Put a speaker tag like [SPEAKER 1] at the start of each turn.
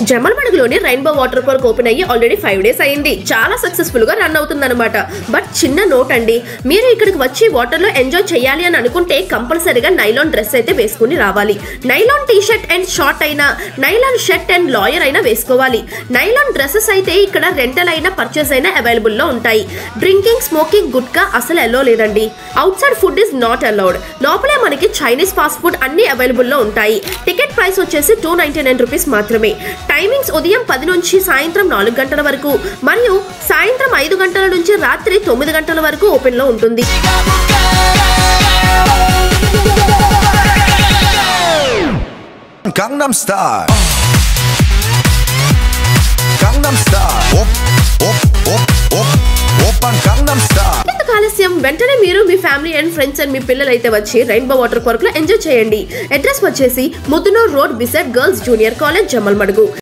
[SPEAKER 1] జమల్మడుగులోని rainbow water park open అయ్యి already 5 days అయింది. చాలా సక్సెస్ఫుల్ గా రన్ అవుతుందన్నమాట. బట్ చిన్న నోట్ అండి, మీరు ఇక్కడికి వచ్చి వాటర్ లో ఎంజాయ్ చేయాలి అని అనుకుంటే కంపల్సరీగా నైలాన్ డ్రెస్ అయితే వేసుకుని రావాలి. Nylon T shirt and short అయినా, నైలాన్ షర్ట్ అండ్ లాయర్ అయినా వేసుకోవాలి. నైలాన్ డ్రెస్సెస్ అయితే ఇక్కడ రెంటల్ అయినా పర్చేస్ అయినా అవైలబుల్ లో ఉంటాయి. డ్రింకింగ్, స్మోకింగ్, గుట్కా అసలు అలో లేదండి. Out side food is not allowed. లోపలే మనకి చైనీస్ ఫాస్ట్ ఫుడ్ అన్ని అవైలబుల్ లో ఉంటాయి. టికెట్ ప్రైస్ వచ్చేసి 299 రూపీస్ మాత్రమే. టైమింగ్స్ ఉదయం 10 నుంచి సాయంత్రం 4 గంటల వరకు మరియు సాయంత్రం 5 గంటల నుంచి రాత్రి 9 గంటల వరకు ఓపెన్ లో ఉంటుంది.
[SPEAKER 2] Gangnam Style. Gangnam Style. Op op op op op Gangnam Style.
[SPEAKER 1] ఆలస్యం వెంటనే మీరు మీ ఫ్యామిలీ అండ్ ఫ్రెండ్స్ అండ్ మీ పిల్లలు అయితే వచ్చి రెయిన్బో వాటర్ పార్క్ లో ఎంజాయ్ చేయండి. అడ్రస్ వచ్చేసి Muddanur road beside girls junior college, Jammalamadugu.